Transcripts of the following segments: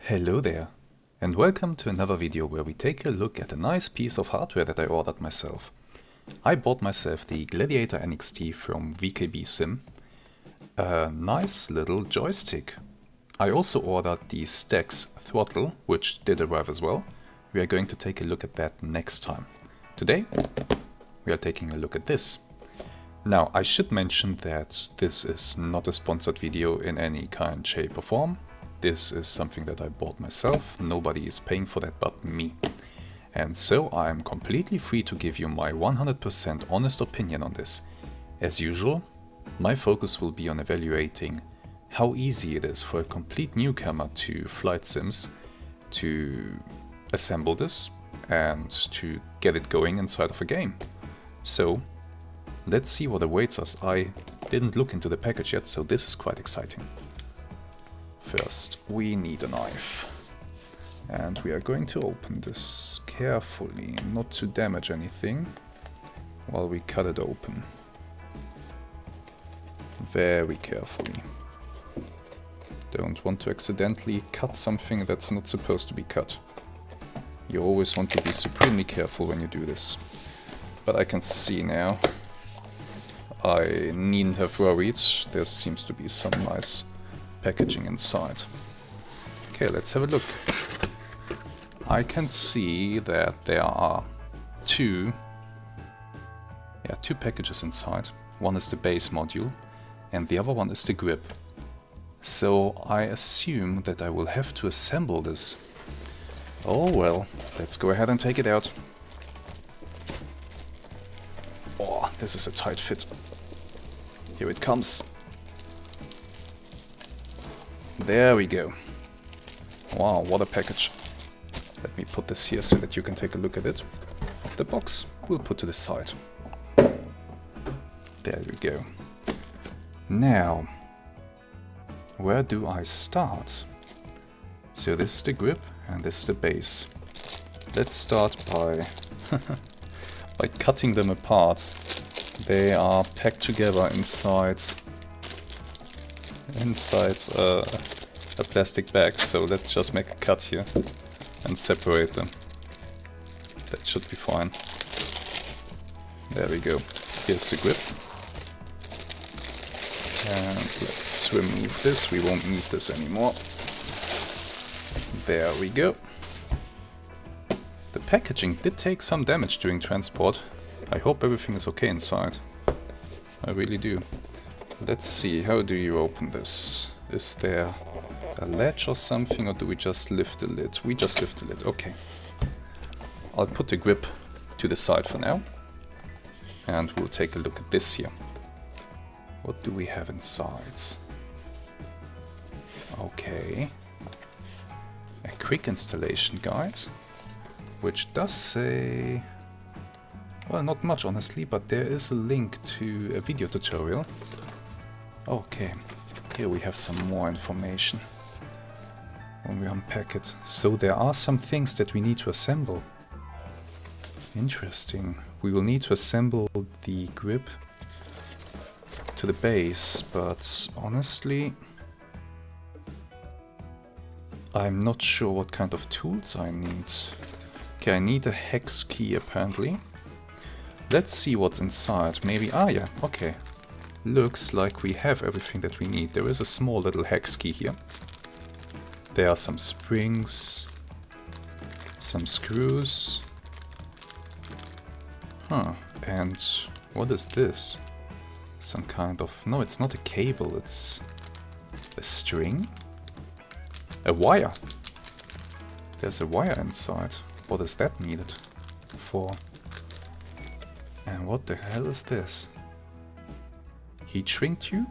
Hello there, and welcome to another video where we take a look at a nice piece of hardware that I ordered myself. I bought myself the GLADIATOR NXT from VKB Sim, a nice little joystick. I also ordered the Stax throttle, which did arrive as well. We are going to take a look at that next time. Today we are taking a look at this. Now I should mention that this is not a sponsored video in any kind, shape or form. This is something that I bought myself, nobody is paying for that but me. And so I'm completely free to give you my 100% honest opinion on this. As usual, my focus will be on evaluating how easy it is for a complete newcomer to flight sims to assemble this and to get it going inside of a game. So let's see what awaits us. I didn't look into the package yet, so this is quite exciting. First, we need a knife, and we are going to open this carefully, not to damage anything, while we cut it open. Very carefully. Don't want to accidentally cut something that's not supposed to be cut. You always want to be supremely careful when you do this. But I can see now, I needn't have worried, there seems to be some nice packaging inside. Okay, let's have a look. I can see that there are two packages inside. One is the base module and the other one is the grip. So I assume that I will have to assemble this. Oh well, let's go ahead and take it out. Oh, this is a tight fit. Here it comes. There we go. Wow, what a package. Let me put this here so that you can take a look at it. The box we'll put to the side. There we go. Now, where do I start? So this is the grip and this is the base. Let's start by by cutting them apart. They are packed together inside a plastic bag, so let's just make a cut here and separate them. That should be fine. There we go. Here's the grip. And let's remove this, we won't need this anymore. There we go. The packaging did take some damage during transport. I hope everything is okay inside. I really do. Let's see, how do you open this? Is there a latch or something, or do we just lift the lid? We just lift the lid, okay. I'll put the grip to the side for now. And we'll take a look at this here. What do we have inside? Okay. A quick installation guide, which does say, well, not much honestly, but there is a link to a video tutorial. Okay, here we have some more information when we unpack it. So there are some things that we need to assemble. Interesting. We will need to assemble the grip to the base, but honestly, I'm not sure what kind of tools I need. Okay, I need a hex key apparently. Let's see what's inside. Maybe, yeah, okay. Looks like we have everything that we need. There is a small little hex key here. There are some springs, some screws. And what is this? Some kind of... no, it's not a cable, it's a string? A wire! There's a wire inside. What is that needed for? And what the hell is this? Heat shrink tube?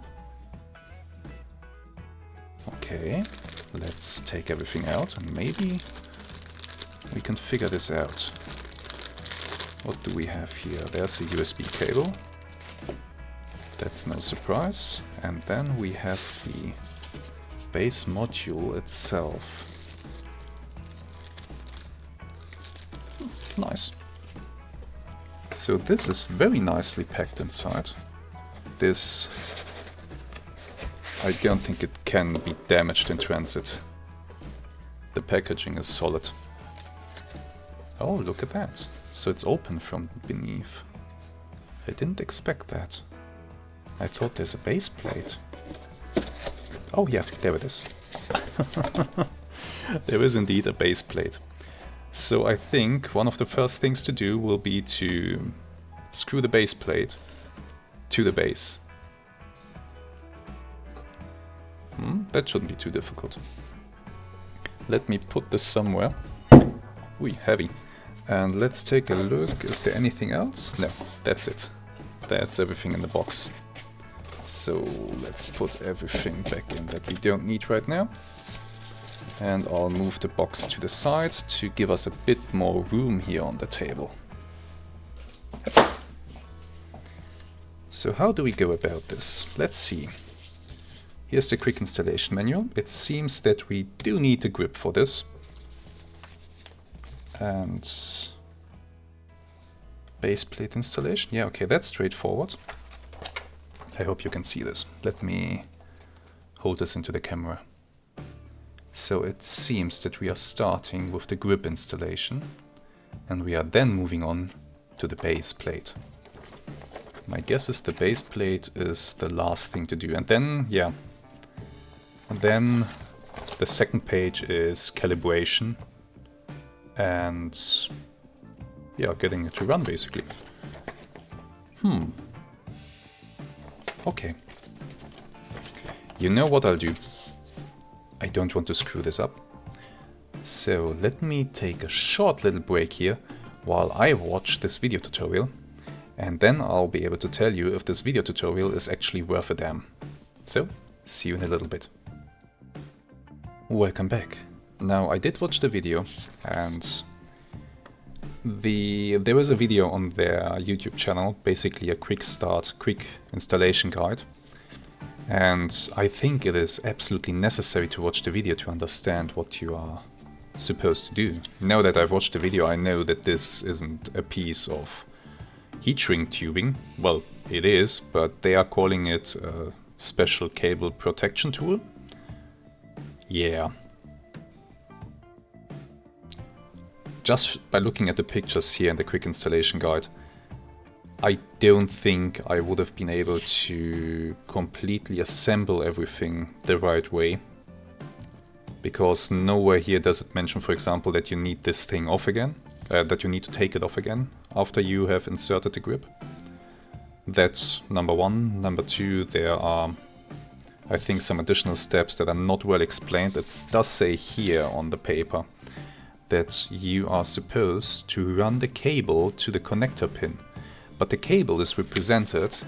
Okay, let's take everything out and maybe we can figure this out. What do we have here? There's a USB cable. That's no surprise. And then we have the base module itself. Nice. So this is very nicely packed inside. This, I don't think it can be damaged in transit. the packaging is solid. Oh, look at that. So it's open from beneath. I didn't expect that. I thought there's a base plate. Oh yeah, there it is. There is indeed a base plate. So I think one of the first things to do will be to screw the base plate to the base. That shouldn't be too difficult. Let me put this somewhere. Ooh, heavy. And let's take a look. Is there anything else? No, that's it. That's everything in the box. So let's put everything back in that we don't need right now. And I'll move the box to the side to give us a bit more room here on the table. So how do we go about this? Let's see. Here's the quick installation manual. It seems that we do need a grip for this. And base plate installation. Yeah, okay, that's straightforward. I hope you can see this. Let me hold this into the camera. So it seems that we are starting with the grip installation, and we are then moving on to the base plate. My guess is the base plate is the last thing to do, and then, yeah, and then the second page is calibration and, yeah, getting it to run basically. Okay. You know what I'll do? I don't want to screw this up. So let me take a short little break here while I watch this video tutorial, and then I'll be able to tell you if this video tutorial is actually worth a damn. So, see you in a little bit. Welcome back. Now, I did watch the video, and there was a video on their YouTube channel, basically a quick start, quick installation guide. And I think it is absolutely necessary to watch the video to understand what you are supposed to do. Now that I've watched the video, I know that this isn't a piece of heat shrink tubing. Well, it is, but they are calling it a special cable protection tool. Yeah. Just by looking at the pictures here in the quick installation guide, I don't think I would have been able to completely assemble everything the right way. Because nowhere here does it mention, for example, that you need this thing off again, that you need to take it off again after you have inserted the grip. That's number one. Number two, there are, I think, some additional steps that are not well explained. It does say here on the paper that you are supposed to run the cable to the connector pin. But the cable is represented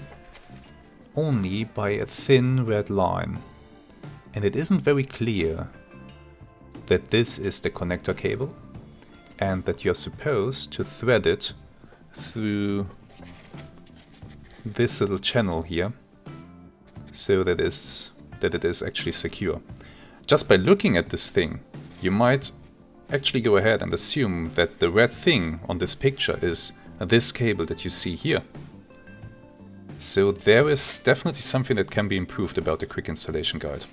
only by a thin red line. And it isn't very clear that this is the connector cable and that you're supposed to thread it through this little channel here so that it is actually secure. Just by looking at this thing, you might actually go ahead and assume that the red thing on this picture is this cable that you see here. So there is definitely something that can be improved about the quick installation guide.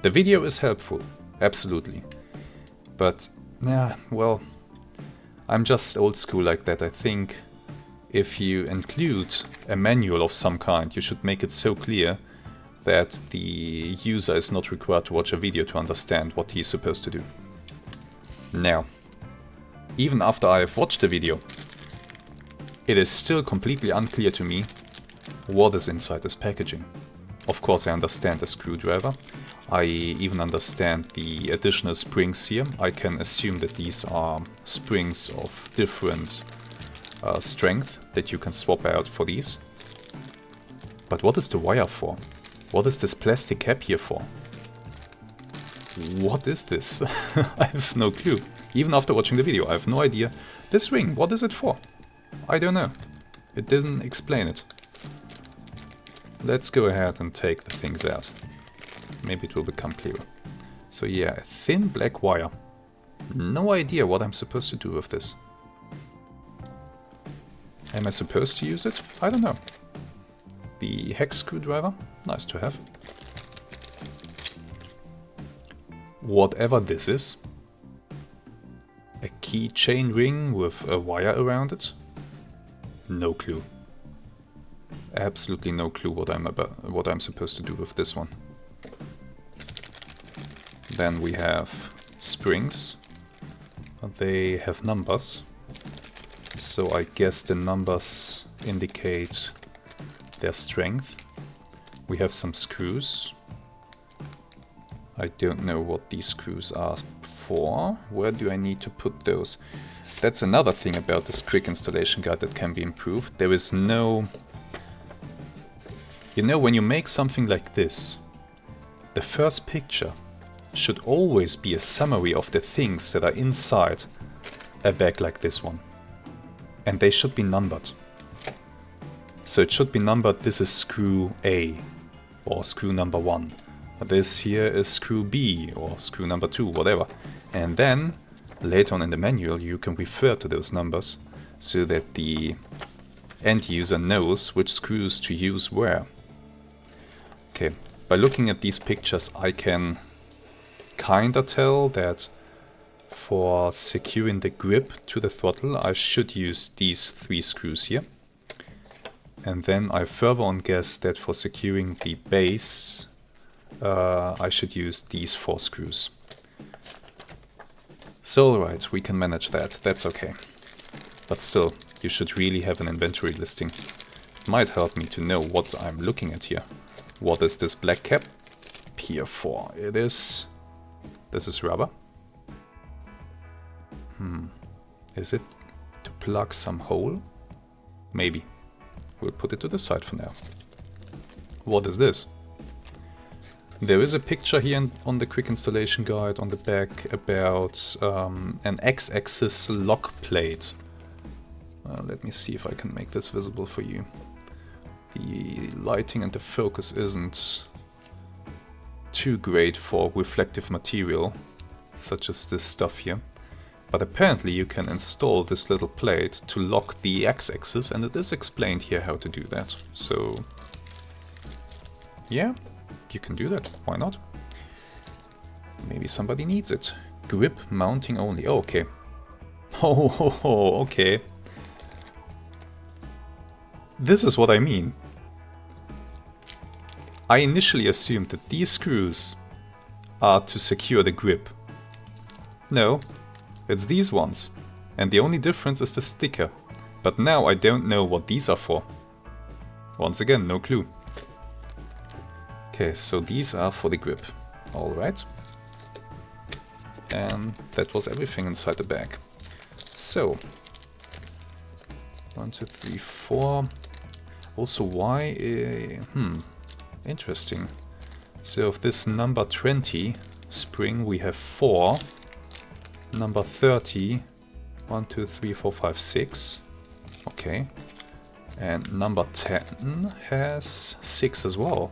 The video is helpful, absolutely. But, yeah, well, I'm just old school like that. I think if you include a manual of some kind, you should make it so clear that the user is not required to watch a video to understand what he's supposed to do. Now, even after I have watched the video, it is still completely unclear to me what is inside this packaging. Of course, I understand the screwdriver. I even understand the additional springs here. I can assume that these are springs of different strength that you can swap out for these. But what is the wire for? What is this plastic cap here for? What is this? I have no clue. Even after watching the video, I have no idea. This ring, what is it for? I don't know. It didn't explain it. Let's go ahead and take the things out. Maybe it will become clearer. So yeah, a thin black wire. No idea what I'm supposed to do with this. Am I supposed to use it? I don't know. The hex screwdriver, nice to have. Whatever this is, A keychain ring with a wire around it? No clue. Absolutely no clue what I'm supposed to do with this one. Then we have springs. They have numbers. So I guess the numbers indicate their strength. We have some screws. I don't know what these screws are for. Where do I need to put those? That's another thing about this quick installation guide that can be improved. There is no... You know, when you make something like this, the first picture should always be a summary of the things that are inside a bag like this one. And they should be numbered. So it should be numbered, this is screw A, or screw number 1. This here is screw B, or screw number 2, whatever. And then, later on in the manual, you can refer to those numbers, so that the end user knows which screws to use where. Okay, by looking at these pictures, I can kinda tell that for securing the grip to the throttle, I should use these 3 screws here. And then I further on guess that for securing the base, I should use these 4 screws. So alright, we can manage that, that's okay. But still, you should really have an inventory listing. It might help me to know what I'm looking at here. What is this black cap? Pier 4. It is... This is rubber. Is it to plug some hole? Maybe. We'll put it to the side for now. What is this? There is a picture here on the quick installation guide on the back about an X-axis lock plate. Let me see if I can make this visible for you. The lighting and the focus isn't too great for reflective material, such as this stuff here. But apparently you can install this little plate to lock the X-axis, and it is explained here how to do that. So, yeah, you can do that. Why not? Maybe somebody needs it. Grip mounting only. Oh, okay. Oh, okay. This is what I mean. I initially assumed that these screws are to secure the grip. No, it's these ones. And the only difference is the sticker. But now I don't know what these are for. Once again, no clue. Okay, so these are for the grip. Alright. And that was everything inside the bag. So, 1, 2, 3, 4. Also, why? Interesting. So, of this number 20 spring, we have 4. Number 30, 1, 2, 3, 4, 5, 6. Okay. And number 10 has 6 as well.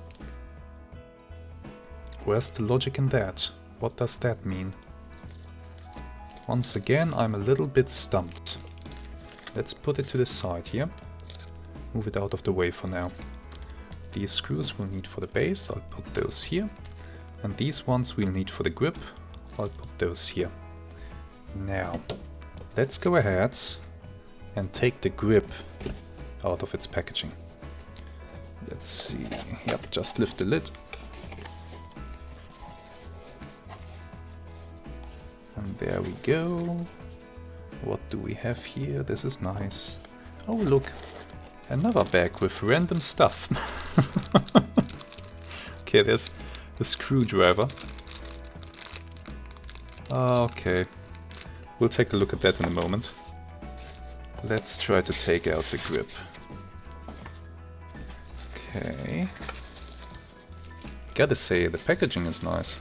Where's the logic in that? What does that mean? Once again, I'm a little bit stumped. Let's put it to the side here. Move it out of the way for now. These screws we'll need for the base, I'll put those here. And these ones we'll need for the grip, I'll put those here. Now, let's go ahead and take the grip out of its packaging. Let's see, yep, just lift the lid. And there we go. What do we have here? This is nice. Oh look, another bag with random stuff. Okay, there's the screwdriver. Okay, we'll take a look at that in a moment. Let's try to take out the grip. Okay. Gotta say, the packaging is nice.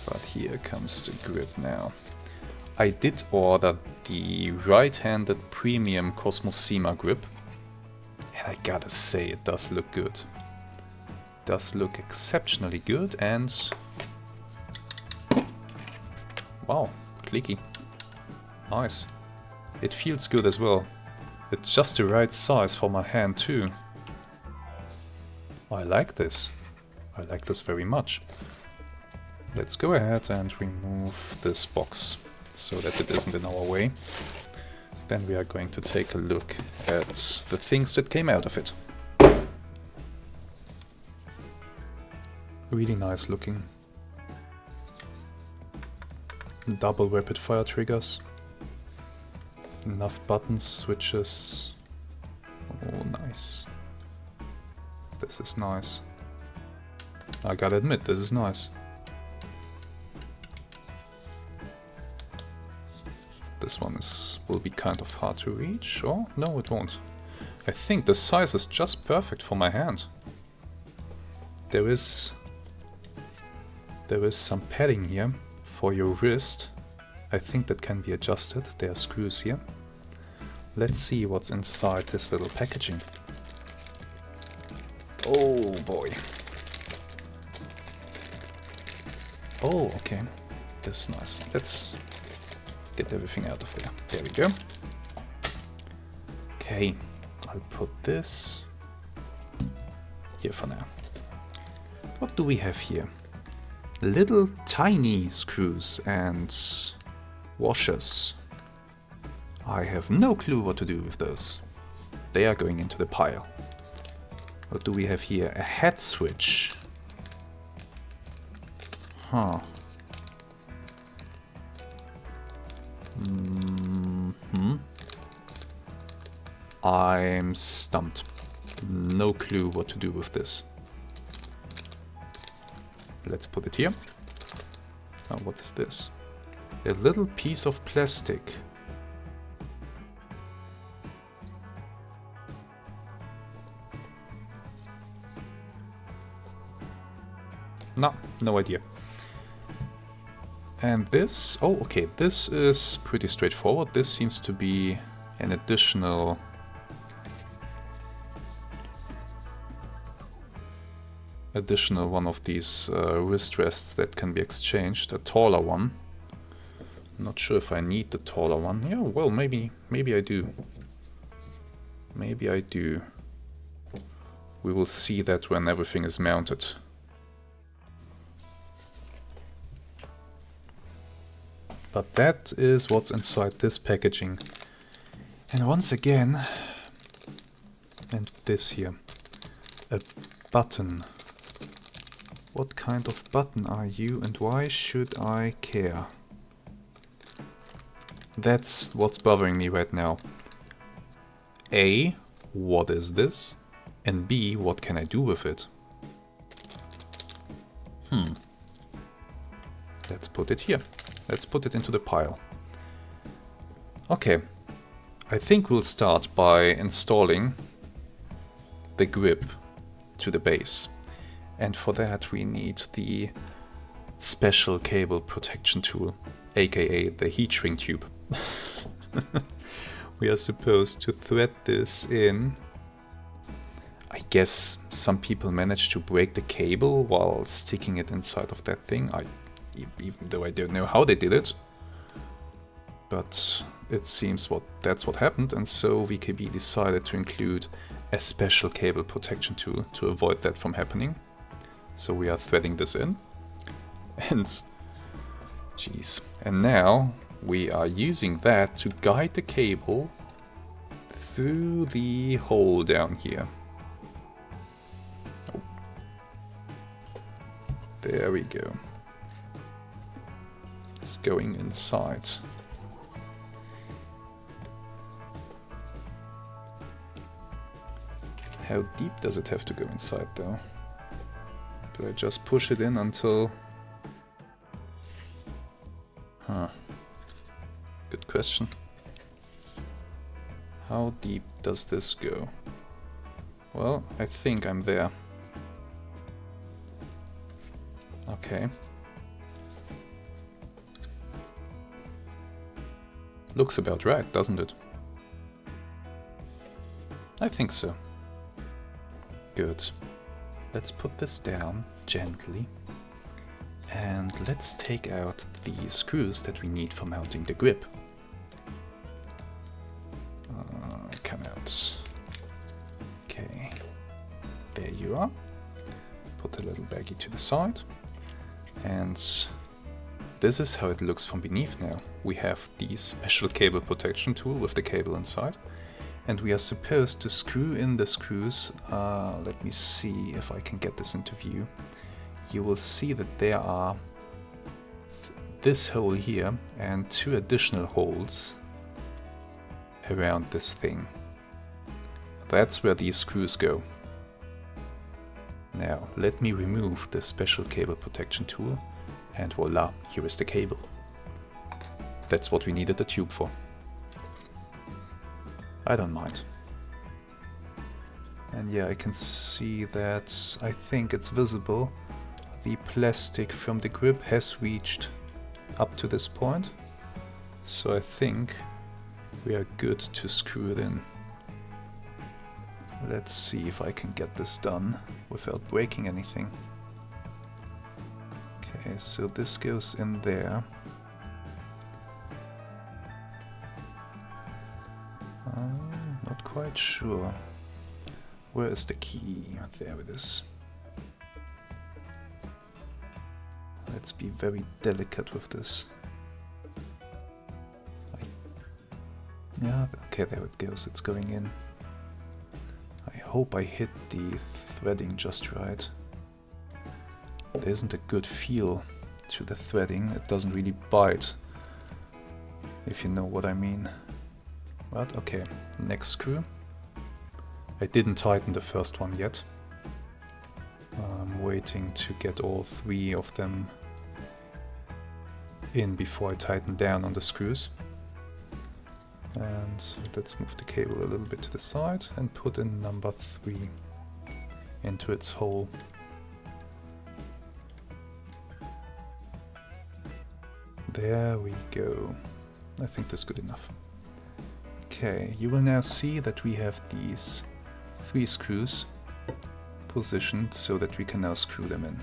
But here comes the grip now. I did order the right-handed premium KOSMOSIMA grip. And I gotta say, it does look good. Does look exceptionally good and... Wow, clicky. Nice. It feels good as well. It's just the right size for my hand too. I like this. I like this very much. Let's go ahead and remove this box. so that it isn't in our way. Then we are going to take a look at the things that came out of it. Really nice looking. Double rapid fire triggers. Enough buttons, switches. Oh, nice. This is nice. I gotta admit, this is nice. This one will be kind of hard to reach, or no, it won't. I think the size is just perfect for my hand. There is some padding here for your wrist. I think that can be adjusted. There are screws here. Let's see what's inside this little packaging. Oh boy. Oh, okay. This is nice. Let's get everything out of there. There we go. Okay, I'll put this here for now. What do we have here? Little tiny screws and washers. I have no clue what to do with those. They are going into the pile. What do we have here? A head switch. Huh. I'm stumped. No clue what to do with this. Let's put it here. Oh, what is this? A little piece of plastic. No idea. And this, oh okay, this is pretty straightforward. This seems to be an additional one of these wrist rests that can be exchanged, a taller one. Not sure if I need the taller one. Yeah, well, maybe I do. Maybe I do. We will see that when everything is mounted. But that is what's inside this packaging. And once again, and this here, a button. What kind of button are you and why should I care? That's what's bothering me right now. A, what is this? And B, what can I do with it? Let's put it here. Let's put it into the pile. Okay, I think we'll start by installing the grip to the base. And for that we need the special cable protection tool, aka the heat shrink tube. We are supposed to thread this in. I guess some people managed to break the cable while sticking it inside of that thing. Even though I don't know how they did it. But it seems that's what happened, and so VKB decided to include a special cable protection tool to avoid that from happening. So we are threading this in. And jeez. And now we are using that to guide the cable through the hole down here. Oh. There we go. It's going inside. How deep does it have to go inside though? Do I just push it in until... Huh. Good question. How deep does this go? Well, I think I'm there. Okay. Looks about right, doesn't it? I think so. Good. Let's put this down gently. And let's take out the screws that we need for mounting the grip. Come out. Okay. There you are. Put the little baggie to the side. And this is how it looks from beneath now. We have the special cable protection tool with the cable inside. And we are supposed to screw in the screws. Let me see if I can get this into view. You will see that there are this hole here and 2 additional holes around this thing. That's where these screws go. Now, let me remove the special cable protection tool, and voila, here is the cable. That's what we needed the tube for. I don't mind. And yeah, I can see that, I think it's visible, the plastic from the grip has reached up to this point. So I think we are good to screw it in. Let's see if I can get this done without breaking anything. Okay, so this goes in there. Not quite sure. Where is the key? There it is. Let's be very delicate with this. Yeah, okay, there it goes. It's going in. I hope I hit the threading just right. There isn't a good feel to the threading. It doesn't really bite, if you know what I mean. But okay, next screw. I didn't tighten the first one yet. I'm waiting to get all 3 of them in before I tighten down on the screws. And let's move the cable a little bit to the side and put in number 3 into its hole. There we go. I think that's good enough. Okay, you will now see that we have these 3 screws positioned so that we can now screw them in.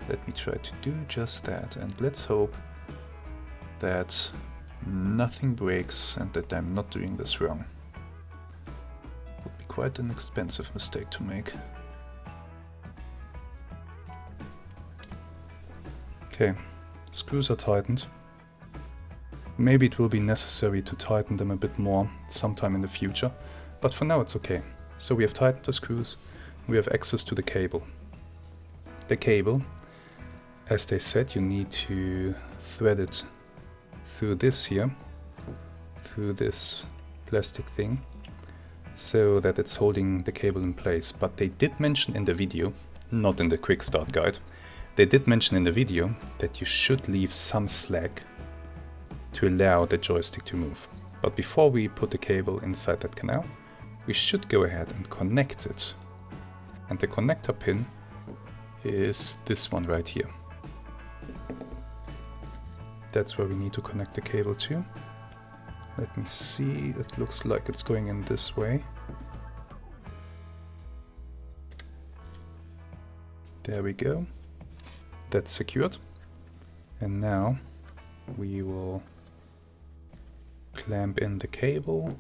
Let me try to do just that, and let's hope that nothing breaks and that I'm not doing this wrong. Would be quite an expensive mistake to make. Okay, screws are tightened. Maybe it will be necessary to tighten them a bit more sometime in the future, but for now it's okay. So we have tightened the screws, we have access to the cable. The cable, as they said, you need to thread it through this here, through this plastic thing, so that it's holding the cable in place. But they did mention in the video, not in the quick start guide, they did mention in the video that you should leave some slack to allow the joystick to move. But before we put the cable inside that canal, we should go ahead and connect it. And the connector pin is this one right here. That's where we need to connect the cable to. Let me see, it looks like it's going in this way. There we go. That's secured. And now we will clamp in the cable,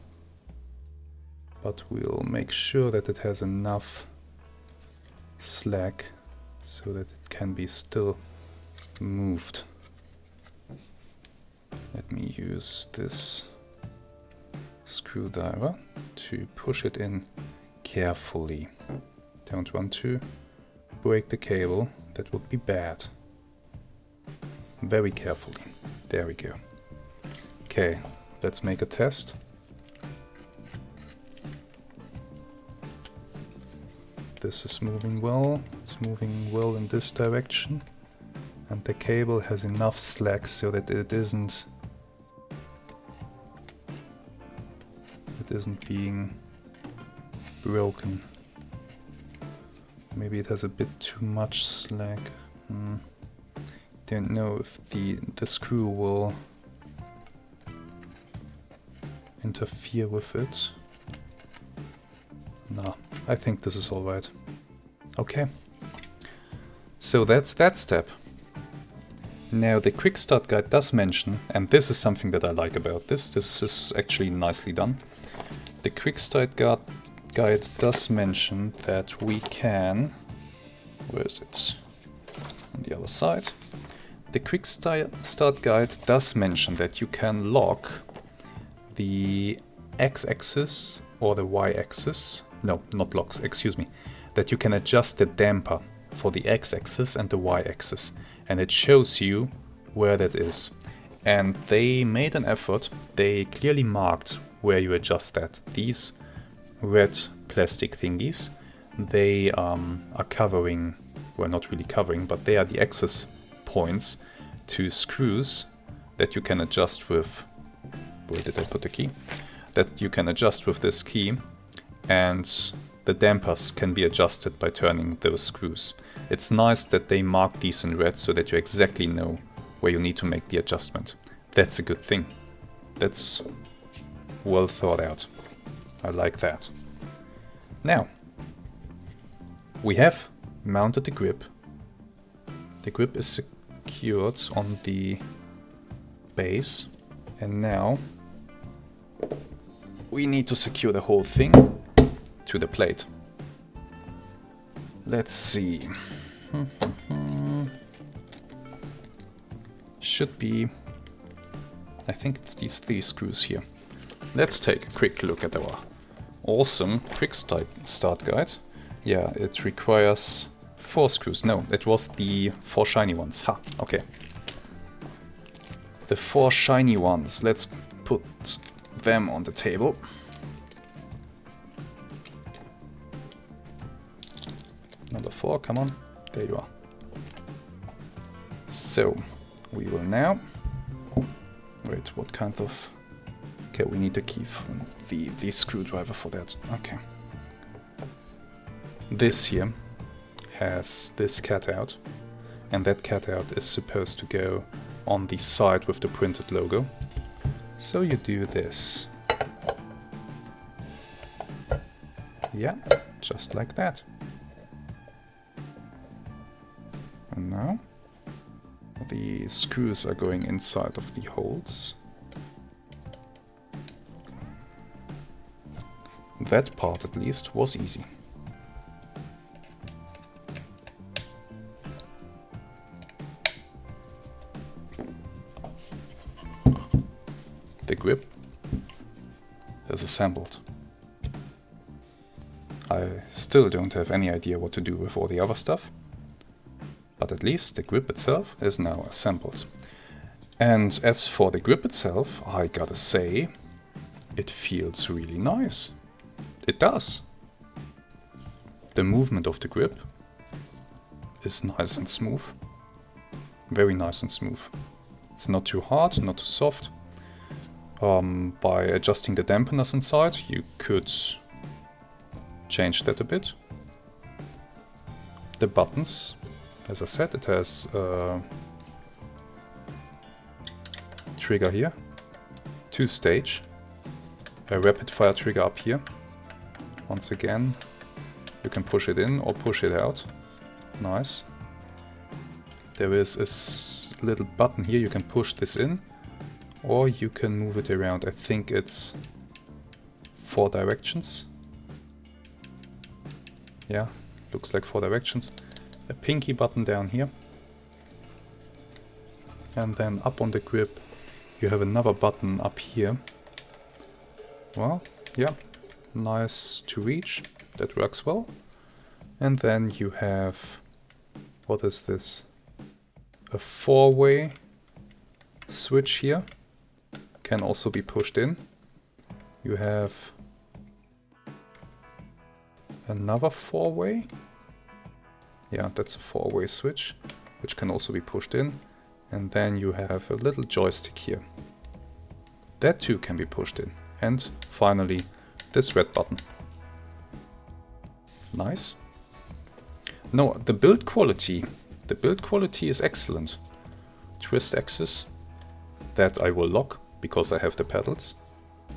but we'll make sure that it has enough slack so that it can be still moved. Let me use this screwdriver to push it in carefully. Don't want to break the cable, that would be bad. Very carefully. There we go. Okay, let's make a test. This is moving well. It's moving well in this direction. And the cable has enough slack so that it isn't being broken. Maybe it has a bit too much slack. Don't know if the screw will interfere with it. No, I think this is all right. Okay. So that's that step. Now the quick start guide does mention, and this is something that I like about this is actually nicely done. The quick start guide does mention that we can, where is it? On the other side. The quick start guide does mention that you can lock the x-axis or the y-axis. No, not locks, excuse me. That you can adjust the damper for the x-axis and the y-axis. And it shows you where that is. And they made an effort. They clearly marked where you adjust that. These red plastic thingies, they are covering, well, not really covering, but they are the access points to screws that you can adjust with, where did I put the key? That you can adjust with this key, and the dampers can be adjusted by turning those screws. It's nice that they mark these in red so that you exactly know where you need to make the adjustment. That's a good thing. That's well thought out. I like that. Now, we have mounted the grip. The grip is secured on the base, and now we need to secure the whole thing to the plate. Let's see. Should be, I think it's these 3 screws here. Let's take a quick look at our awesome quick start guide. Yeah, it requires 4 screws. No, it was the 4 shiny ones. Ha, okay. The 4 shiny ones. Let's put them on the table. Number 4, come on. There you are. So, we will now... Wait, what kind of... Okay, we need to keep the screwdriver for that. Okay. This here has this cutout, and that cutout is supposed to go on the side with the printed logo. So you do this. Yeah, just like that. And now the screws are going inside of the holes. That part, at least, was easy. The grip is assembled. I still don't have any idea what to do with all the other stuff, but at least the grip itself is now assembled. And as for the grip itself, I gotta say, it feels really nice. It does. The movement of the grip is nice and smooth. Very nice and smooth. It's not too hard, not too soft. By adjusting the dampeners inside, you could change that a bit. The buttons, as I said, it has a trigger here, 2-stage, a rapid fire trigger up here. Once again, you can push it in or push it out. Nice. There is a little button here, you can push this in, or you can move it around. I think it's 4 directions. Yeah, looks like 4 directions. A pinky button down here. And then up on the grip, you have another button up here. Well, yeah. Nice to reach, that works well. And then you have, what is this? A 4-way switch here, can also be pushed in. You have another 4-way. Yeah, that's a 4-way switch, which can also be pushed in. And then you have a little joystick here. That too can be pushed in. And finally, this red button. Nice. No, the build quality is excellent. Twist axis, that I will lock because I have the pedals.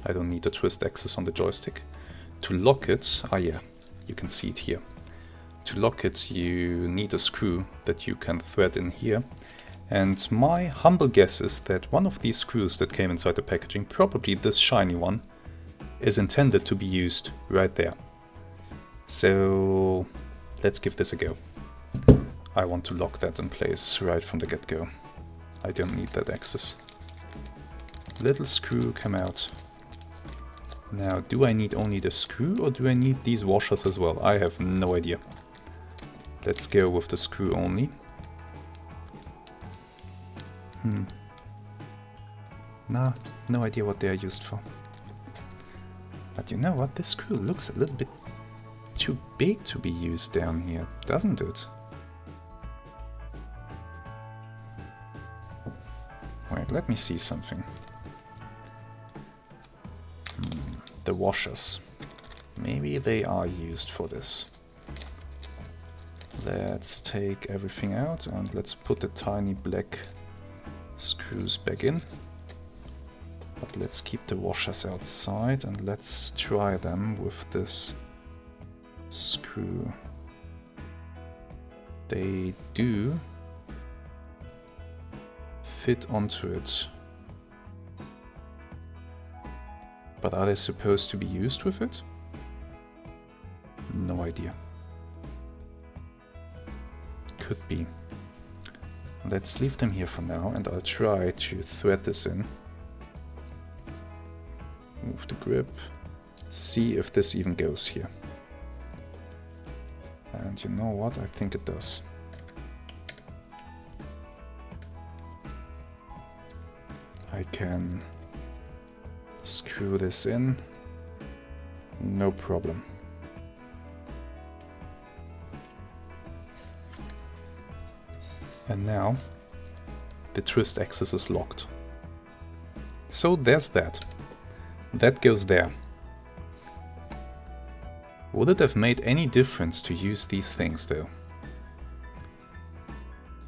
I don't need a twist axis on the joystick. To lock it, yeah, you can see it here. To lock it, you need a screw that you can thread in here. And my humble guess is that one of these screws that came inside the packaging, probably this shiny one, is intended to be used right there. So let's give this a go. I want to lock that in place right from the get-go. I don't need that axis. Little screw, come out. Now, do I need only the screw or do I need these washers as well? I have no idea. Let's go with the screw only. Nah, no idea what they are used for. But you know what? This screw looks a little bit too big to be used down here, doesn't it? Wait, let me see something. The washers. Maybe they are used for this. Let's take everything out and let's put the tiny black screws back in. But let's keep the washers outside and let's try them with this screw. They do fit onto it. But are they supposed to be used with it? No idea. Could be. Let's leave them here for now and I'll try to thread this in. Move the grip. See if this even goes here. And you know what? I think it does. I can screw this in. No problem. And now the twist axis is locked. So there's that. That goes there. Would it have made any difference to use these things though?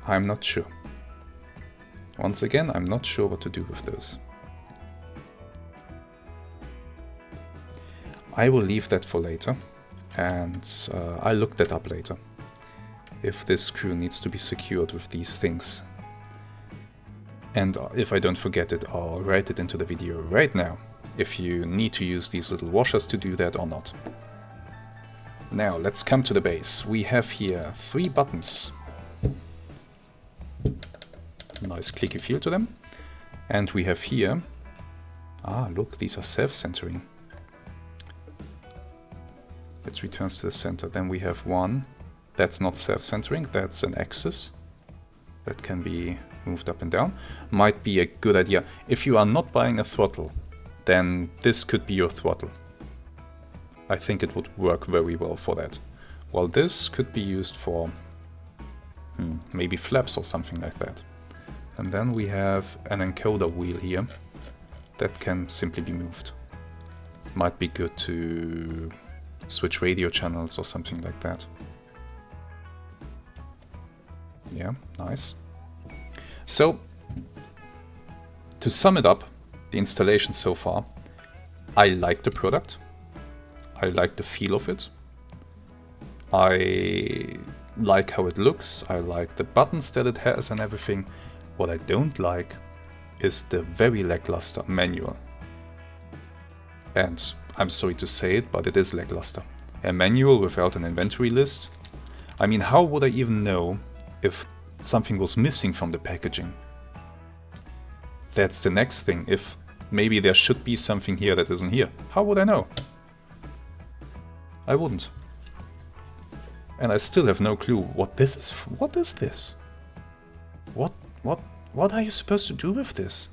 I'm not sure. Once again, I'm not sure what to do with those. I will leave that for later, and I'll look that up later. If this screw needs to be secured with these things. And if I don't forget it, I'll write it into the video right now, if you need to use these little washers to do that or not. Now, let's come to the base. We have here 3 buttons. Nice clicky feel to them. And we have here... Ah, look, these are self-centering. It returns to the center. Then we have one. That's not self-centering, that's an axis. That can be moved up and down. Might be a good idea. If you are not buying a throttle, then this could be your throttle. I think it would work very well for that. While this could be used for maybe flaps or something like that. And then we have an encoder wheel here that can simply be moved. Might be good to switch radio channels or something like that. Yeah, nice. So, to sum it up, the installation so far, I like the product. I like the feel of it. I like how it looks. I like the buttons that it has and everything. What I don't like is the very lackluster manual. And I'm sorry to say it, but it is lackluster. A manual without an inventory list? I mean, how would I even know if something was missing from the packaging? That's the next thing. If maybe there should be something here that isn't here. How would I know? I wouldn't. And I still have no clue what this is. What is this? What are you supposed to do with this?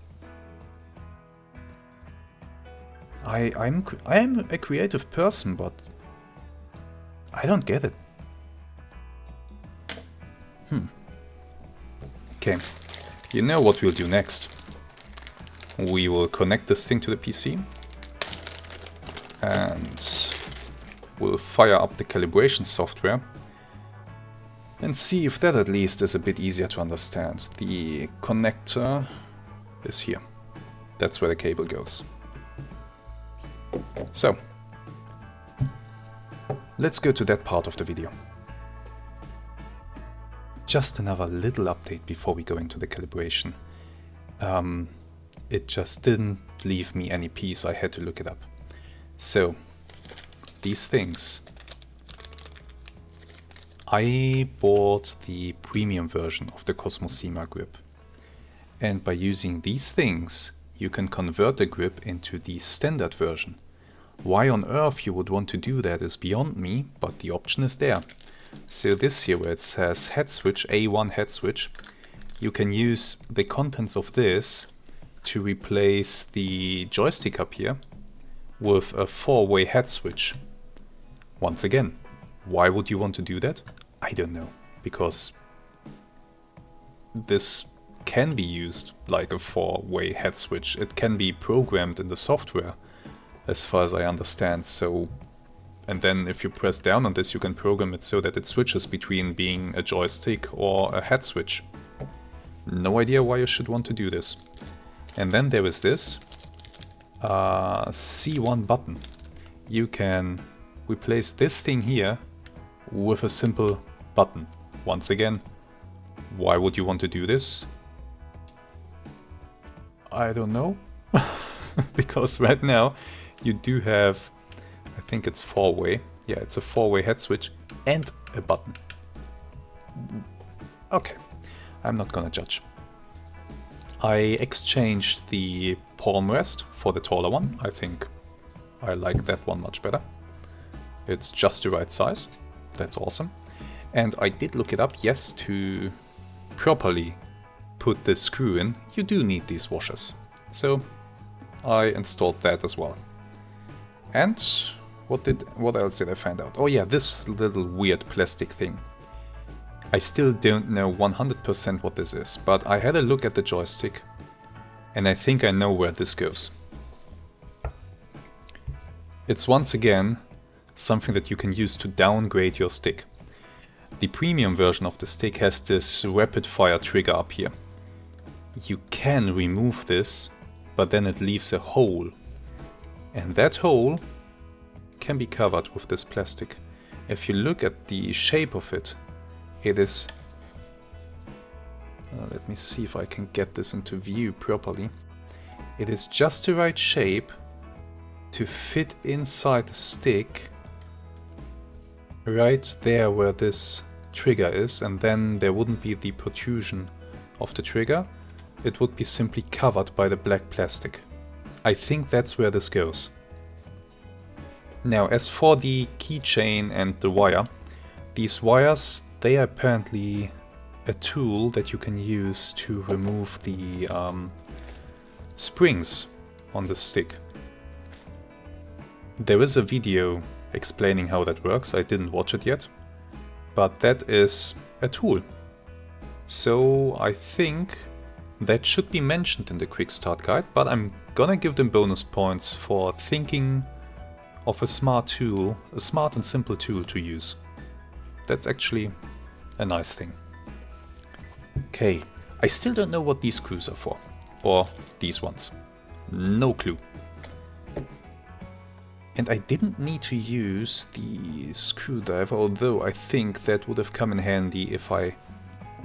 I am a creative person, but I don't get it. Okay, you know what we'll do next. We will connect this thing to the PC and we'll fire up the calibration software and see if that at least is a bit easier to understand. The connector is here. That's where the cable goes. So, let's go to that part of the video. Just another little update before we go into the calibration. It just didn't leave me any peace, I had to look it up. So, these things. I bought the premium version of the KOSMOSIMA grip. And by using these things, you can convert the grip into the standard version. Why on earth you would want to do that is beyond me, but the option is there. So this here where it says head switch, A1 head switch, you can use the contents of this to replace the joystick up here with a 4-way head switch. Once again, why would you want to do that? I don't know, because this can be used like a 4-way head switch. It can be programmed in the software, as far as I understand. So, and then if you press down on this, you can program it so that it switches between being a joystick or a head switch. No idea why you should want to do this. And then there is this C1 button. You can replace this thing here with a simple button. Once again, why would you want to do this? I don't know. Because right now you do have, I think it's 4-way. Yeah, it's a 4-way head switch and a button. Okay, I'm not gonna judge. I exchanged the palm rest for the taller one. I think I like that one much better. It's just the right size. That's awesome. And I did look it up. Yes, to properly put this screw in, you do need these washers. So I installed that as well. And what else did I find out? Oh yeah, this little weird plastic thing. I still don't know 100% what this is, but I had a look at the joystick and I think I know where this goes. It's once again something that you can use to downgrade your stick. The premium version of the stick has this rapid fire trigger up here. You can remove this, but then it leaves a hole. And that hole can be covered with this plastic. If you look at the shape of it, it is... let me see if I can get this into view properly. It is just the right shape to fit inside the stick, right there where this trigger is, and then there wouldn't be the protrusion of the trigger. It would be simply covered by the black plastic. I think that's where this goes. Now, as for the keychain and the wire, these wires, they are apparently a tool that you can use to remove the springs on the stick. There is a video explaining how that works. I didn't watch it yet, but that is a tool. So I think that should be mentioned in the quick start guide, but I'm gonna give them bonus points for thinking of a smart tool, a smart and simple tool to use. That's actually a nice thing. Okay, I still don't know what these screws are for, or these ones. No clue. And I didn't need to use the screwdriver, although I think that would have come in handy if I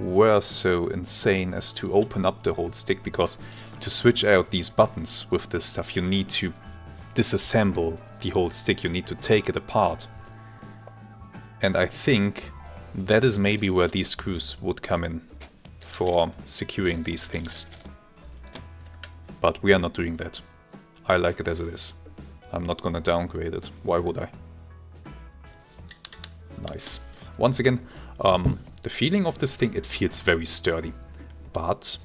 were so insane as to open up the whole stick, because to switch out these buttons with this stuff you need to disassemble the whole stick, you need to take it apart. And I think that is maybe where these screws would come in for securing these things. But we are not doing that. I like it as it is. I'm not gonna downgrade it. Why would I? Nice. Once again, the feeling of this thing, it feels very sturdy. But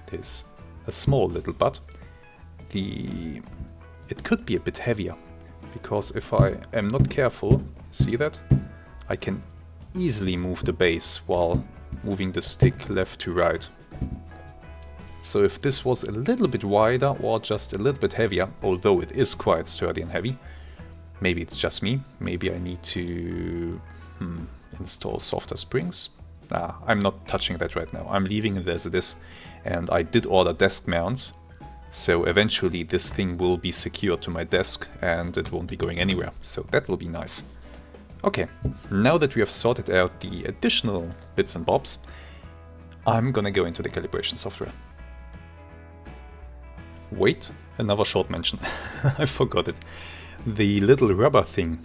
there's a small little but. It could be a bit heavier. Because if I am not careful, see that? I can easily move the base while moving the stick left to right. So if this was a little bit wider or just a little bit heavier, although it is quite sturdy and heavy, maybe it's just me, maybe I need to install softer springs. Nah, I'm not touching that right now, I'm leaving it as it is, and I did order desk mounts, so eventually this thing will be secured to my desk and it won't be going anywhere, so that will be nice. Okay, now that we have sorted out the additional bits and bobs, I'm gonna go into the calibration software. Wait, another short mention. I forgot it. The little rubber thing,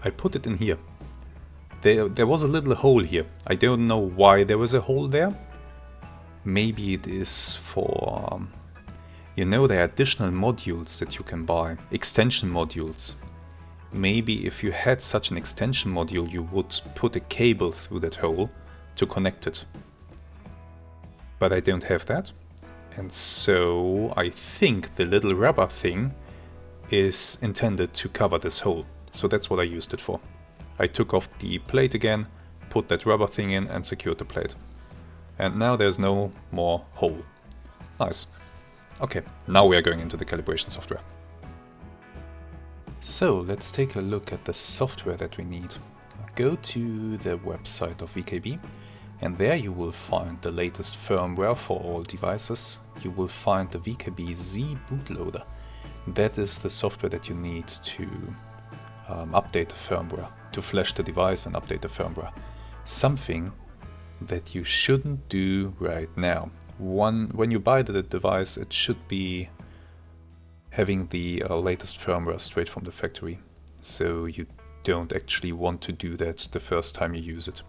I put it in here. There was a little hole here. I don't know why there was a hole there. maybe it is for, you know, there are additional modules that you can buy, extension modules. Maybe if you had such an extension module, you would put a cable through that hole to connect it. But I don't have that. And so I think the little rubber thing is intended to cover this hole. So that's what I used it for. I took off the plate again, put that rubber thing in and secured the plate. And now there's no more hole. Nice. Okay, now we are going into the calibration software. So let's take a look at the software that we need. Go to the website of VKB, and there you will find the latest firmware for all devices. You will find the VKB Z bootloader. That is the software that you need to update the firmware, to flash the device and update the firmware. Something that you shouldn't do right now. When you buy the device, it should be having the latest firmware straight from the factory. So you don't actually want to do that the first time you use it.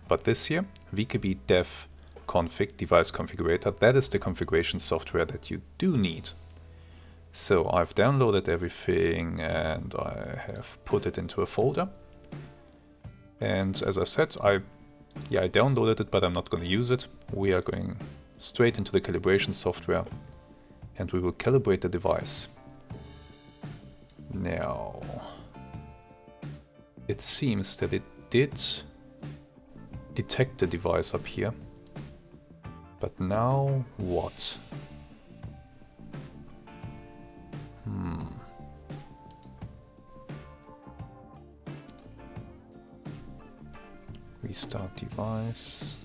But this here, VKB dev config device configurator, that is the configuration software that you do need. So I've downloaded everything and I have put it into a folder. And as I said, I downloaded it, but I'm not going to use it. We are going straight into the calibration software and we will calibrate the device. Now, it seems that it did detect the device up here. But now what? Restart device.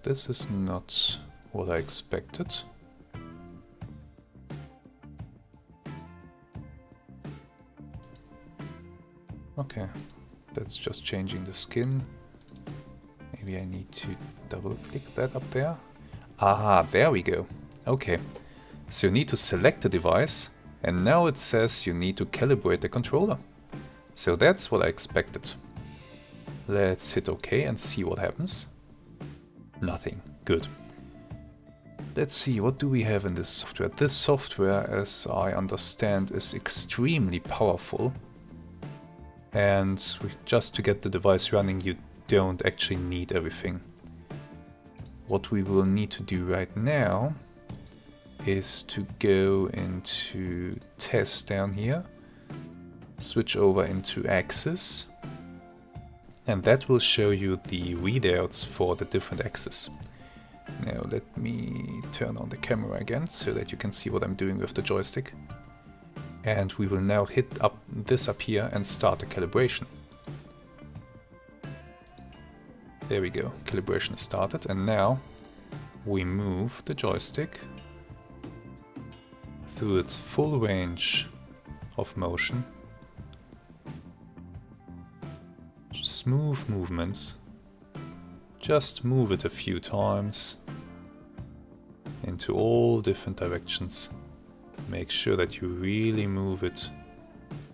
This is not what I expected. Okay, that's just changing the skin. Maybe I need to double click that up there. Ah, there we go. Okay, so you need to select the device, and now it says you need to calibrate the controller. So that's what I expected. Let's hit OK and see what happens. Nothing. Good. Let's see, what do we have in this software? This software, as I understand, is extremely powerful. And just to get the device running, you don't actually need everything. What we will need to do right now is to go into test down here, switch over into axis, and that will show you the readouts for the different axes. Now let me turn on the camera again so that you can see what I'm doing with the joystick. And we will now hit this up here and start the calibration. There we go, calibration is started, and now we move the joystick through its full range of motion. Smooth movements. Just move it a few times into all different directions. Make sure that you really move it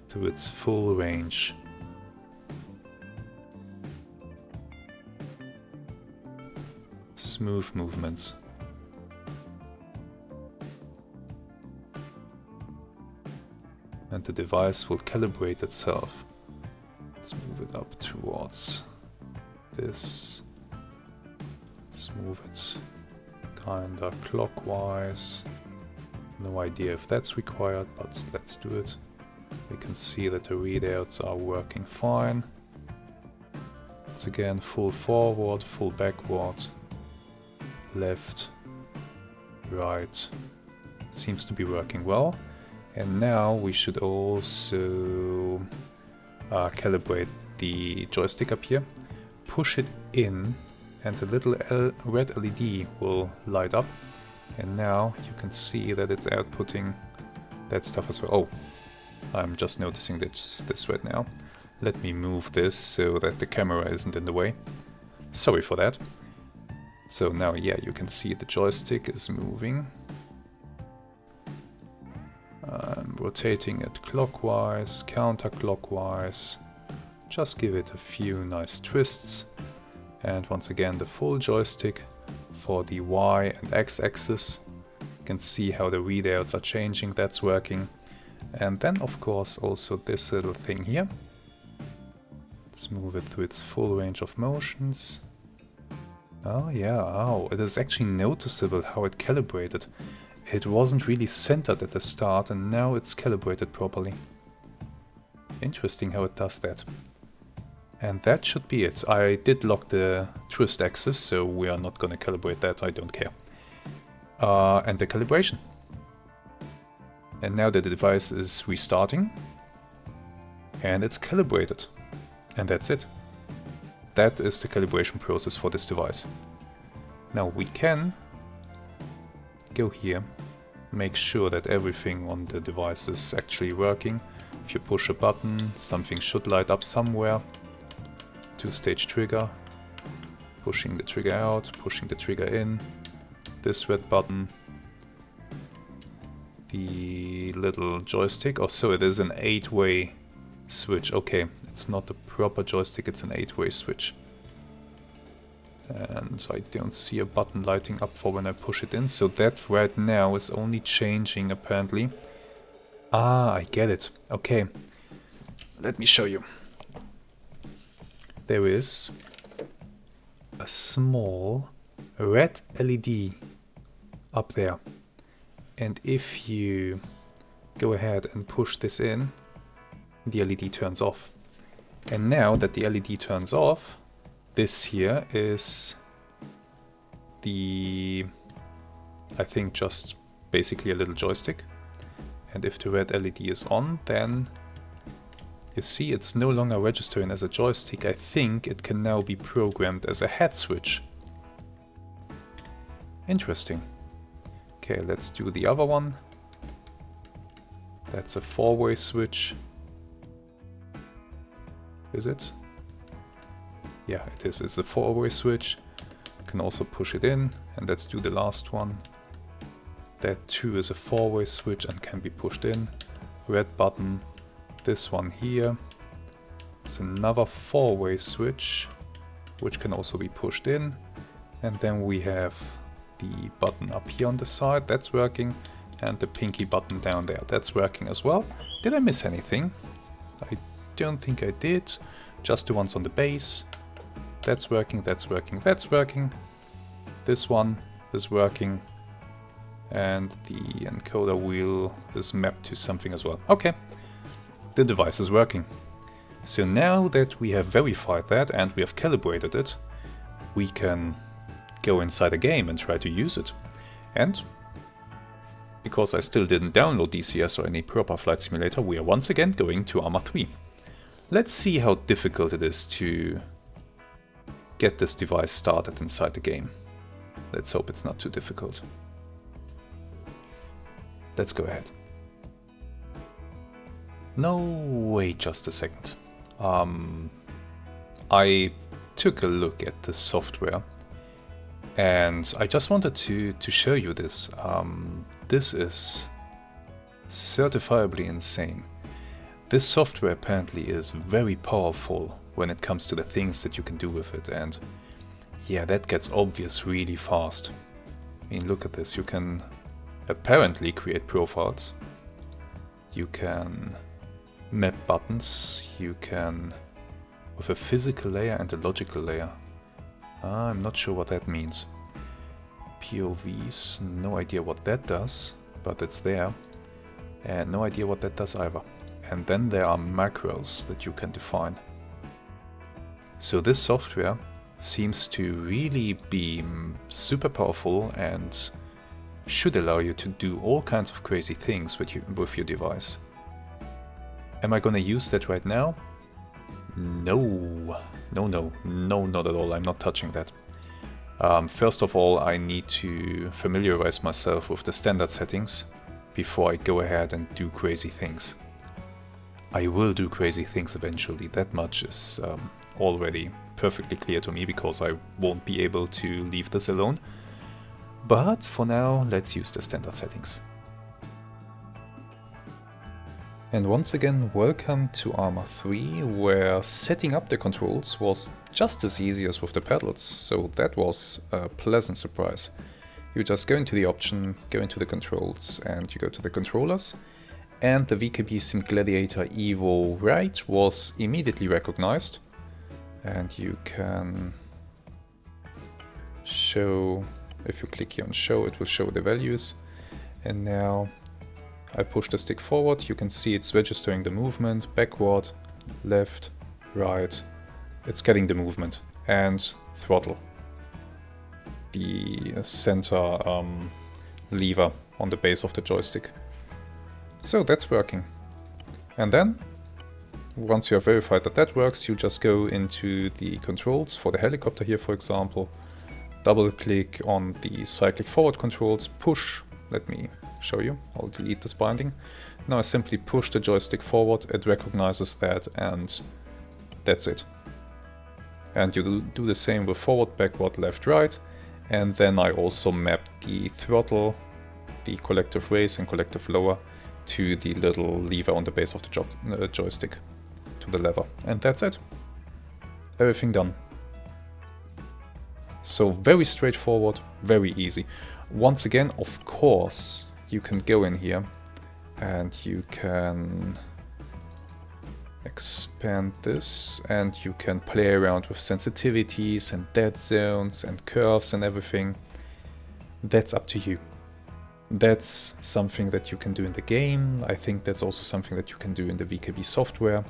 through its full range. Smooth movements. And the device will calibrate itself. Let's move it up towards this. Let's move it kinda clockwise. No idea if that's required, but let's do it. We can see that the readouts are working fine. It's again full forward, full backward, left, right. Seems to be working well. And now we should also calibrate the joystick up here. Push it in and the little red LED will light up. And now you can see that it's outputting that stuff as well. Oh, I'm just noticing this right now. Let me move this so that the camera isn't in the way. Sorry for that. So now, yeah, you can see the joystick is moving. I'm rotating it clockwise, counterclockwise, Just give it a few nice twists. And once again, the full joystick for the Y and X axis. You can see how the readouts are changing, that's working. And then of course also this little thing here. Let's move it through its full range of motions. Oh yeah, oh, it is actually noticeable how it calibrated. It wasn't really centered at the start and now it's calibrated properly. Interesting how it does that. And that should be it. I did lock the twist axis, so we are not gonna calibrate that, I don't care. And the calibration. And now that the device is restarting and it's calibrated. And that's it. That is the calibration process for this device. Now we can go here, make sure that everything on the device is actually working. If you push a button, something should light up somewhere. Two-stage trigger, pushing the trigger out, pushing the trigger in, this red button, the little joystick. Oh, so it is an 8-way switch. Okay, it's not a proper joystick, it's an 8-way switch. And I don't see a button lighting up for when I push it in, so that right now is only changing apparently. Ah, I get it. Okay, let me show you. There is a small red LED up there. And if you go ahead and push this in, the LED turns off. And now that the LED turns off, this here is the, I think, just basically a little joystick. And if the red LED is on, then you see it's no longer registering as a joystick. I think it can now be programmed as a head switch. Interesting. Okay, let's do the other one. That's a 4-way switch. Is it? Yeah, it is. It's a 4-way switch. You can also push it in, and let's do the last one. That too is a 4-way switch and can be pushed in. Red button. This one here is another 4-way switch, which can also be pushed in. And then we have the button up here on the side, that's working. And the pinky button down there, that's working as well. Did I miss anything? I don't think I did. Just the ones on the base. That's working, that's working, that's working. This one is working. And the encoder wheel is mapped to something as well. Okay. The device is working. So now that we have verified that and we have calibrated it, we can go inside a game and try to use it. And because I still didn't download DCS or any proper flight simulator, we are once again going to Arma 3. Let's see how difficult it is to get this device started inside the game. Let's hope it's not too difficult. Let's go ahead. No, wait just a second. I took a look at the software and I just wanted to show you this. This is certifiably insane. This software apparently is very powerful when it comes to the things that you can do with it, and yeah, that gets obvious really fast. I mean, look at this. You can apparently create profiles. You can map buttons, you can with a physical layer and a logical layer. I'm not sure what that means. POVs, no idea what that does, but it's there. And no idea what that does either. And then there are macros that you can define. So this software seems to really be super powerful and should allow you to do all kinds of crazy things with your device. Am I gonna use that right now? No, not at all. I'm not touching that. First of all, I need to familiarize myself with the standard settings before I go ahead and do crazy things. I will do crazy things eventually, that much is already perfectly clear to me, because I won't be able to leave this alone. But for now, let's use the standard settings. And once again, welcome to Arma 3, where setting up the controls was just as easy as with the pedals, so that was a pleasant surprise. You just go into the option, go into the controls, and you go to the controllers, and the VKB Sim Gladiator EVO right was immediately recognized, and you can show, if you click here on show, it will show the values, and now I push the stick forward, you can see it's registering the movement, backward, left, right, it's getting the movement, and throttle, the center lever on the base of the joystick. So that's working. And then, once you have verified that that works, you just go into the controls for the helicopter here, for example, double click on the cyclic forward controls, push, let me show you, I'll delete this binding. Now I simply push the joystick forward, it recognizes that, and that's it. And you do the same with forward, backward, left, right, and then I also map the throttle, the collective raise and collective lower to the little lever on the base of the joystick, to the lever, and that's it. Everything done. So very straightforward, very easy. Once again, of course, you can go in here and you can expand this and you can play around with sensitivities and dead zones and curves and everything. That's up to you. That's something that you can do in the game. I think that's also something that you can do in the VKB software.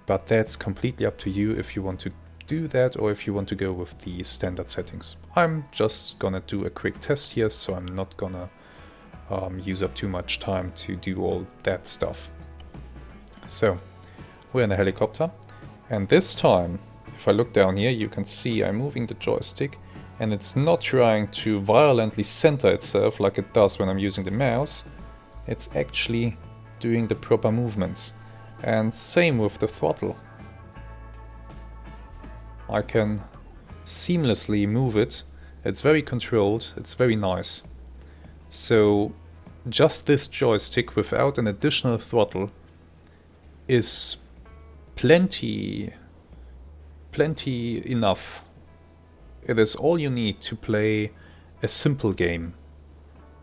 But that's completely up to you if you want to do that or if you want to go with the standard settings. I'm just gonna do a quick test here, so I'm not gonna use up too much time to do all that stuff. So we're in a helicopter, and this time if I look down here you can see I'm moving the joystick and it's not trying to violently center itself like it does when I'm using the mouse. It's actually doing the proper movements, and same with the throttle. I can seamlessly move it, it's very controlled, it's very nice. So just this joystick without an additional throttle is plenty enough. It is all you need to play a simple game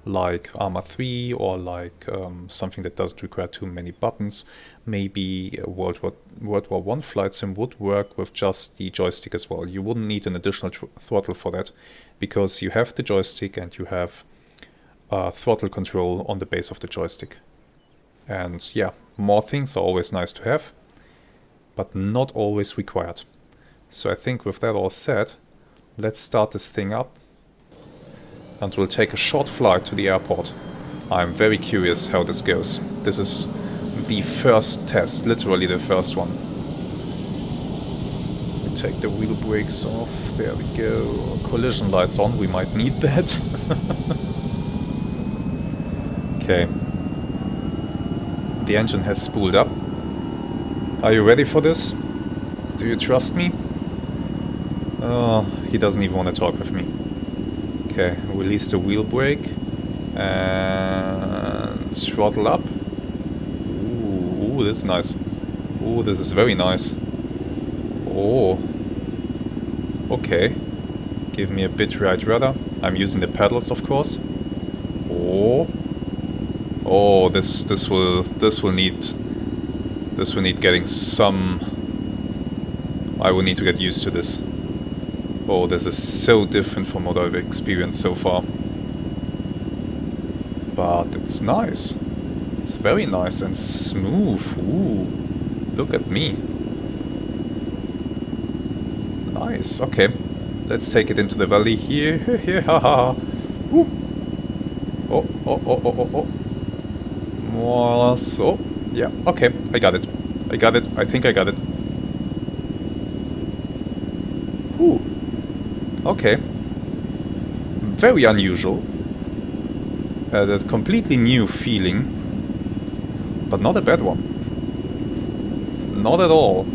like Arma 3 or like something that doesn't require too many buttons. Maybe a World War I flight sim would work with just the joystick as well. You wouldn't need an additional throttle for that, because you have the joystick and you have throttle control on the base of the joystick. And yeah, more things are always nice to have, but not always required. So I think with that all said, let's start this thing up and we'll take a short flight to the airport. I'm very curious how this goes. This is the first test, literally the first one. We take the wheel brakes off, there we go. Collision lights on, we might need that. Okay. The engine has spooled up. Are you ready for this? Do you trust me? Oh, he doesn't even want to talk with me. Okay, release the wheel brake and throttle up. Ooh, this is nice. Ooh, this is very nice. Oh, okay. Give me a bit right rudder. I'm using the pedals, of course. Oh, this will need getting some. I will need to get used to this. Oh, this is so different from what I've experienced so far. But it's nice. It's very nice and smooth. Ooh, look at me. Nice, okay. Let's take it into the valley here. Here, haha. Oh. More so. Yeah, okay. I got it. I think I got it. Ooh. Okay. Very unusual. A completely new feeling. But not a bad one. Not at all.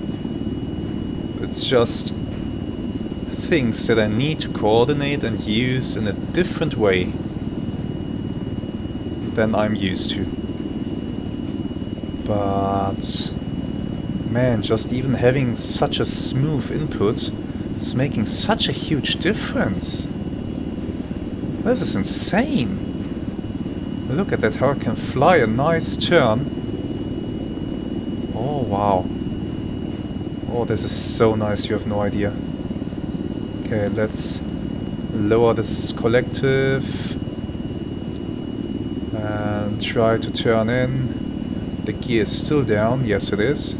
It's just things that I need to coordinate and use in a different way than I'm used to. But man, just even having such a smooth input is making such a huge difference. This is insane. Look at that, how I can fly a nice turn. Oh wow. Oh, this is so nice, you have no idea. Okay, let's lower this collective and try to turn in. The gear is still down, yes it is.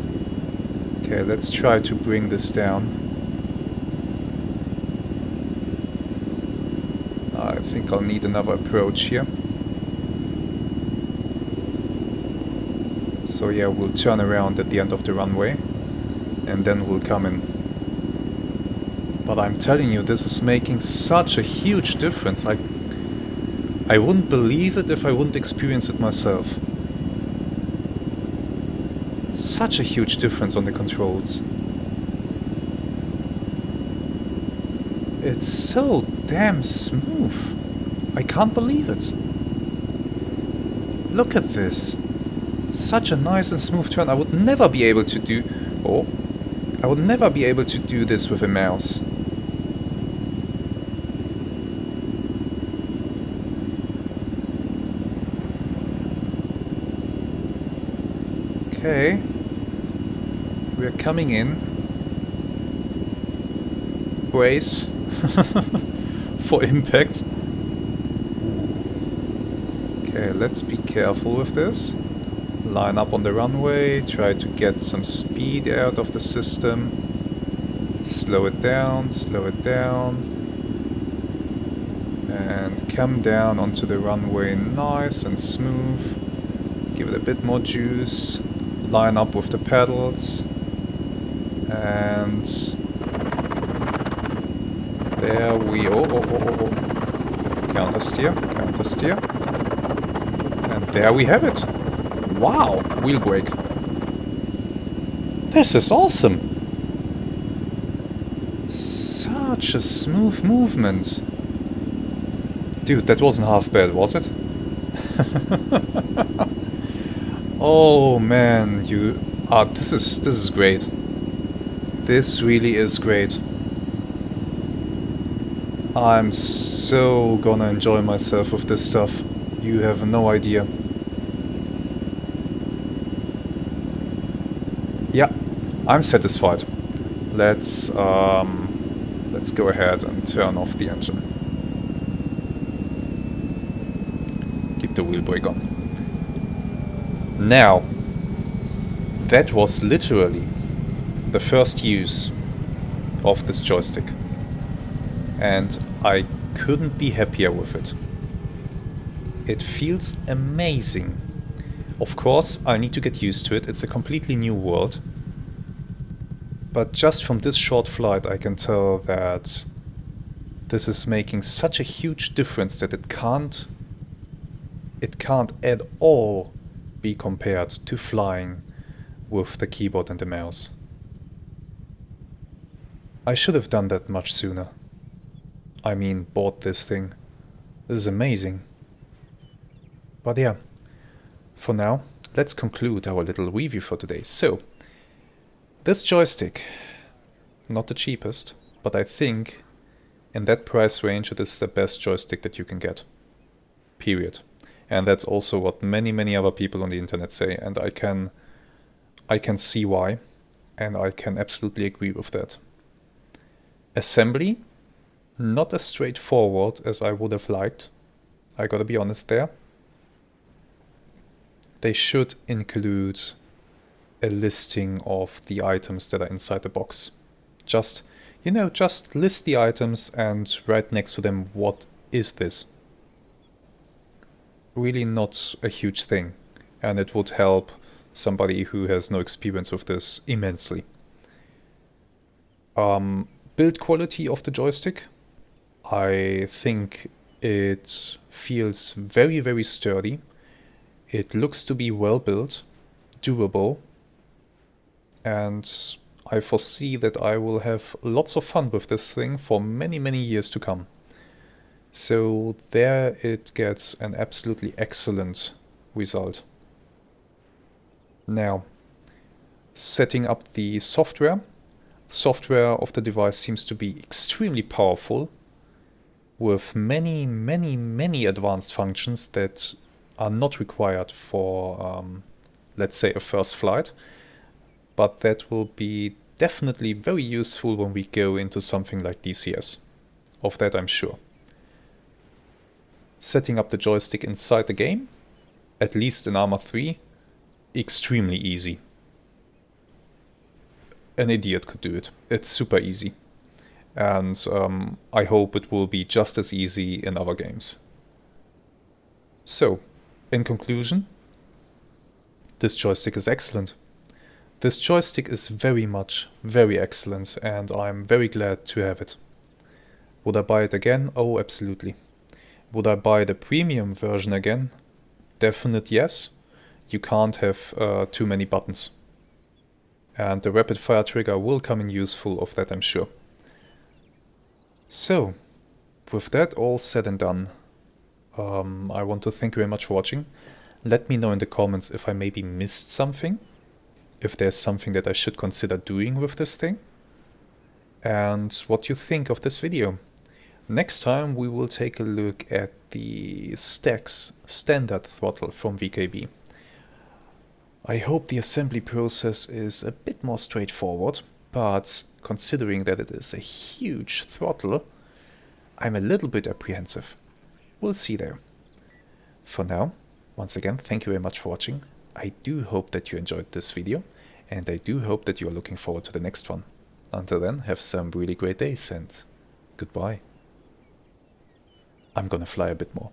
Okay, let's try to bring this down. I think I'll need another approach here. So yeah, we'll turn around at the end of the runway and then we'll come in. But I'm telling you, this is making such a huge difference. I wouldn't believe it if I wouldn't experience it myself. Such a huge difference on the controls. It's so damn smooth. I can't believe it. Look at this. Such a nice and smooth turn. I would never be able to do... Oh. I would never be able to do this with a mouse. Okay. We're coming in. Brace. For impact. Okay, let's be careful with this. Line up on the runway, try to get some speed out of the system. Slow it down, and come down onto the runway nice and smooth. Give it a bit more juice. Line up with the pedals. And there we... Oh. Counter steer. And there we have it. Wow, wheel brake. This is awesome. Such a smooth movement. Dude, that wasn't half bad, was it? Oh man, this is great. This really is great. I'm so gonna enjoy myself with this stuff. You have no idea. Yeah, I'm satisfied. Let's go ahead and turn off the engine. Keep the wheel brake on. Now, that was literally the first use of this joystick. And I couldn't be happier with it. It feels amazing. Of course, I need to get used to it. It's a completely new world. But just from this short flight, I can tell that this is making such a huge difference that it can't at all be compared to flying with the keyboard and the mouse. I should have done that much sooner. I mean, bought this thing. This is amazing. But yeah, for now, let's conclude our little review for today. So, this joystick, not the cheapest, but I think in that price range it is the best joystick that you can get. Period. And that's also what many other people on the internet say, and I can see why, and I can absolutely agree with that. Assembly, not as straightforward as I would have liked. I gotta be honest there. They should include a listing of the items that are inside the box. Just list the items and write next to them, what is this? Really not a huge thing, and it would help somebody who has no experience with this immensely. Build quality of the joystick. I think it feels very sturdy. It looks to be well built, durable, and I foresee that I will have lots of fun with this thing for many years to come. So there it gets an absolutely excellent result. Now, setting up the software. Software of the device seems to be extremely powerful, with many advanced functions that are not required for, let's say, a first flight, but that will be definitely very useful when we go into something like DCS. Of that I'm sure. Setting up the joystick inside the game, at least in Arma 3, extremely easy. An idiot could do it. It's super easy. And I hope it will be just as easy in other games. So, in conclusion, this joystick is excellent. This joystick is very excellent, and I'm very glad to have it. Would I buy it again? Oh, absolutely. Would I buy the premium version again? Definite yes. You can't have too many buttons. And the rapid fire trigger will come in useful, of that I'm sure. So, with that all said and done, I want to thank you very much for watching. Let me know in the comments if I maybe missed something, if there's something that I should consider doing with this thing, and what you think of this video. Next time we will take a look at the Stax standard throttle from VKB. I hope the assembly process is a bit more straightforward, but considering that it is a huge throttle, I'm a little bit apprehensive. We'll see there. For now, once again, thank you very much for watching. I do hope that you enjoyed this video, and I do hope that you are looking forward to the next one. Until then, have some really great days, and goodbye. I'm gonna fly a bit more.